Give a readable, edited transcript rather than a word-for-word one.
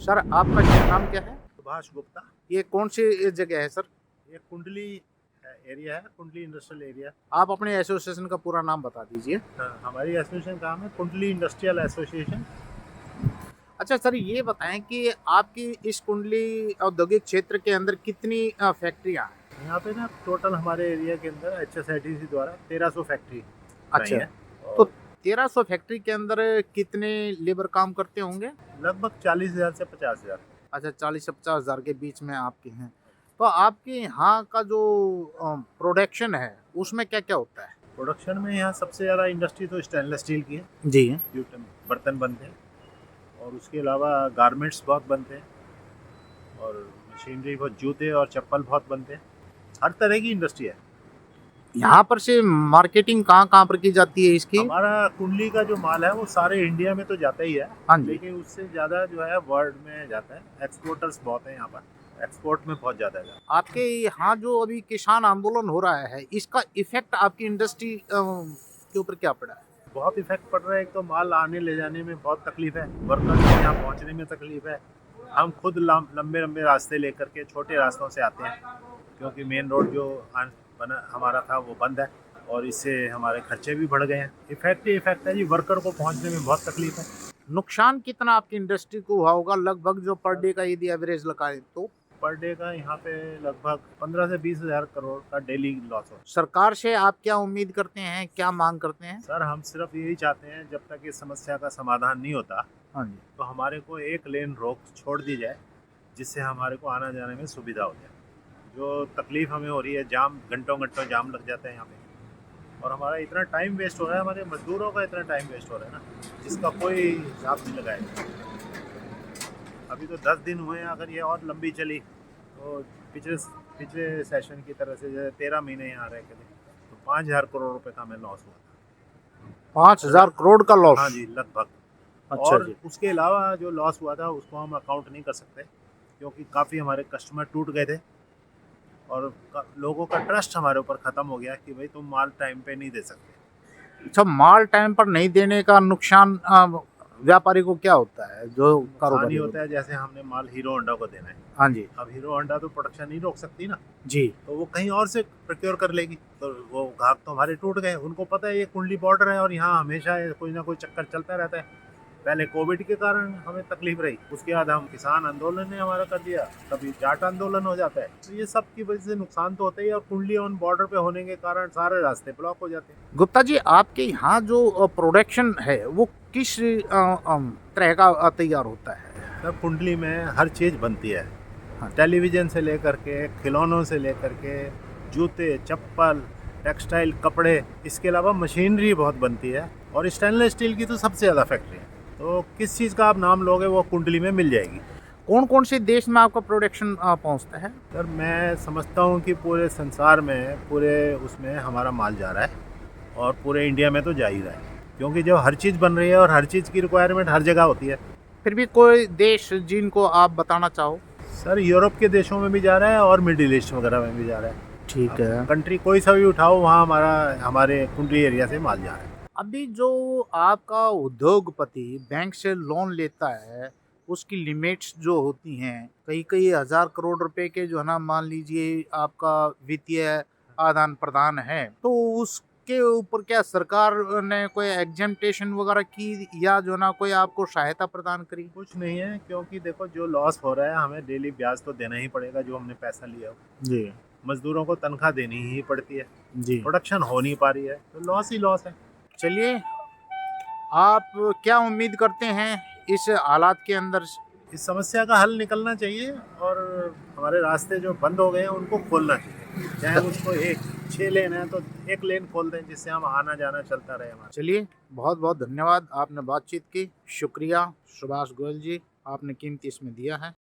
Sir आपका क्या नाम क्या है? सुभाष गुप्ता। ये कौन सी जगह है सर? ये कुंडली एरिया है, कुंडली इंडस्ट्रियल एरिया। आप अपने एसोसिएशन का पूरा नाम बता दीजिए। हमारी एसोसिएशन का नाम है कुंडली इंडस्ट्रियल एसोसिएशन। अच्छा सर ये बताएं कि आपकी इस कुंडली औद्योगिक क्षेत्र के अंदर कितनी फैक्ट्रियां हैं? यहाँ पे ना टोटल हमारे एरिया के अंदर HSITC द्वारा 1300 फैक्ट्री बनाई अच्छा, है तो और 1300 फैक्ट्री के अंदर कितने लेबर काम करते होंगे? लगभग 40,000 से 50,000। अच्छा 40 से 50 हज़ार के बीच में आपके हैं। तो आपके यहाँ का जो प्रोडक्शन है उसमें क्या क्या होता है? प्रोडक्शन में यहाँ सबसे ज़्यादा इंडस्ट्री तो स्टेनलेस स्टील की है, जी जो बर्तन बनते हैं, और उसके अलावा गारमेंट्स बहुत बनते हैं, और मशीनरी बहुत, जूते और चप्पल बहुत बनते हैं। हर तरह की इंडस्ट्री है। यहाँ पर से मार्केटिंग कहाँ कहाँ पर की जाती है इसकी? हमारा कुंडली का जो माल है वो सारे इंडिया में तो जाता ही है, हाँ जी। लेकिन उससे ज़्यादा जो है वर्ल्ड में जाता है। एक्सपोर्टर्स बहुत हैं यहाँ पर, एक्सपोर्ट में बहुत ज़्यादा है। आपके यहाँ जो अभी किसान आंदोलन हो रहा है इसका इफेक्ट आपकी इंडस्ट्री के ऊपर क्या पड़ा है? बहुत इफेक्ट पड़ रहा है। एक तो माल आने ले जाने में बहुत तकलीफ है, वर्कर्स को यहाँ पहुँचने में तकलीफ है। हम खुद लंबे लंबे रास्ते लेकर के छोटे रास्तों से आते हैं, क्योंकि मेन रोड जो बना हमारा था वो बंद है, और इससे हमारे खर्चे भी बढ़ गए हैं। इफेक्ट ही इफेक्ट है जी, वर्कर को पहुँचने में बहुत तकलीफ है। नुकसान कितना आपकी इंडस्ट्री को हुआ होगा लगभग, जो पर डे का यदि एवरेज लगाए तो? पर डे का यहाँ पे लगभग 15 से 20 हज़ार करोड़ का डेली लॉस हो। सरकार से आप क्या उम्मीद करते हैं, क्या मांग करते हैं? सर हम सिर्फ यही चाहते हैं, जब तक इस समस्या का समाधान नहीं होता हाँ जी। तो हमारे को एक लेन रोक छोड़ दी जाए, जिससे हमारे को आना जाने में सुविधा हो जाए। जो तकलीफ हमें हो रही है, जाम, घंटों घंटों जाम लग जाता है यहाँ पे, और हमारा इतना टाइम वेस्ट हो रहा है, हमारे मजदूरों का इतना टाइम वेस्ट हो रहा है ना, जिसका कोई हिसाब नहीं लगाया। अभी तो 10 दिन हुए हैं, अगर ये और लंबी चली तो पिछले पिछले सेशन की तरह से, जैसे 13 महीने यहाँ रह के तो 5,000 करोड़ रुपए का हमें लॉस हुआ। 5,000 करोड़ का लॉस? हाँ जी, लगभग। अच्छा और जी। उसके अलावा जो लॉस हुआ था उसको हम अकाउंट नहीं कर सकते, क्योंकि काफ़ी हमारे कस्टमर टूट गए थे, और लोगों का ट्रस्ट हमारे ऊपर ख़त्म हो गया कि भाई तुम माल टाइम पे नहीं दे सकते। अच्छा, माल टाइम पर नहीं देने का नुकसान व्यापारी को क्या होता है, जो नुकसान कारोबारी ही होता होता है? है, जैसे हमने माल हीरो होंडा को देना है। हाँ जी। अब हीरो होंडा तो प्रोडक्शन नहीं रोक सकती ना, जी। तो वो कहीं और से प्रोक्योर कर लेगी, तो वो ग्राहक तो हमारे टूट गए। उनको पता है ये कुंडली बॉर्डर है और यहाँ हमेशा कोई ना कोई चक्कर चलता रहता है। पहले कोविड के कारण हमें तकलीफ रही, उसके बाद हम किसान आंदोलन ने हमारा कर दिया, कभी जाट आंदोलन हो जाता है, तो ये सब की वजह से नुकसान तो होता ही है। और कुंडली ऑन बॉर्डर पे होने के कारण सारे रास्ते ब्लॉक हो जाते हैं। गुप्ता जी, आपके यहाँ जो प्रोडक्शन है वो किस तरह का तैयार होता है? सर कुंडली में हर चीज़ बनती है, हाँ। टेलीविज़न से लेकर के, खिलौनों से लेकर के, जूते, चप्पल, टेक्सटाइल, कपड़े, इसके अलावा मशीनरी बहुत बनती है, और स्टेनलेस स्टील की तो सबसे ज़्यादा फैक्ट्री है। तो किस चीज़ का आप नाम लोगे वो कुंडली में मिल जाएगी। कौन कौन से देश में आपका प्रोडक्शन पहुँचता है? सर मैं समझता हूँ कि पूरे संसार में, पूरे उसमें हमारा माल जा रहा है, और पूरे इंडिया में तो जा ही रहा है, क्योंकि जो हर चीज़ बन रही है और हर चीज़ की रिक्वायरमेंट हर जगह होती है। फिर भी कोई देश जिनको आप बताना चाहो? सर यूरोप के देशों में भी जा रहा है और मिडिल ईस्ट वगैरह में भी जा रहा है। ठीक है। कंट्री कोई सा भी उठाओ, वहाँ हमारे कुंडली एरिया से माल जा रहा है। अभी जो आपका उद्योगपति बैंक से लोन लेता है उसकी लिमिट्स जो होती हैं कई कई हज़ार करोड़ रुपए के, जो है ना, मान लीजिए आपका वित्तीय आदान प्रदान है, तो उसके ऊपर क्या सरकार ने कोई एग्जेम्पटेशन वगैरह की, या जो है ना कोई आपको सहायता प्रदान करी? कुछ नहीं है, क्योंकि देखो जो लॉस हो रहा है हमें डेली ब्याज तो देना ही पड़ेगा, जो हमने पैसा लिया हो। जी। मजदूरों को तनख्वाह देनी ही पड़ती है, जी। प्रोडक्शन हो नहीं पा रही है, तो लॉस ही लॉस है। चलिए, आप क्या उम्मीद करते हैं इस हालात के अंदर? इस समस्या का हल निकलना चाहिए, और हमारे रास्ते जो बंद हो गए हैं उनको खोलना चाहिए। चाहे उसको 6 लेन है तो 1 लेन खोल दें, जिससे हम आना जाना चलता रहे हमारा। चलिए, बहुत बहुत धन्यवाद, आपने बातचीत की। शुक्रिया सुभाष गोयल जी, आपने कीमती इसमें दिया है।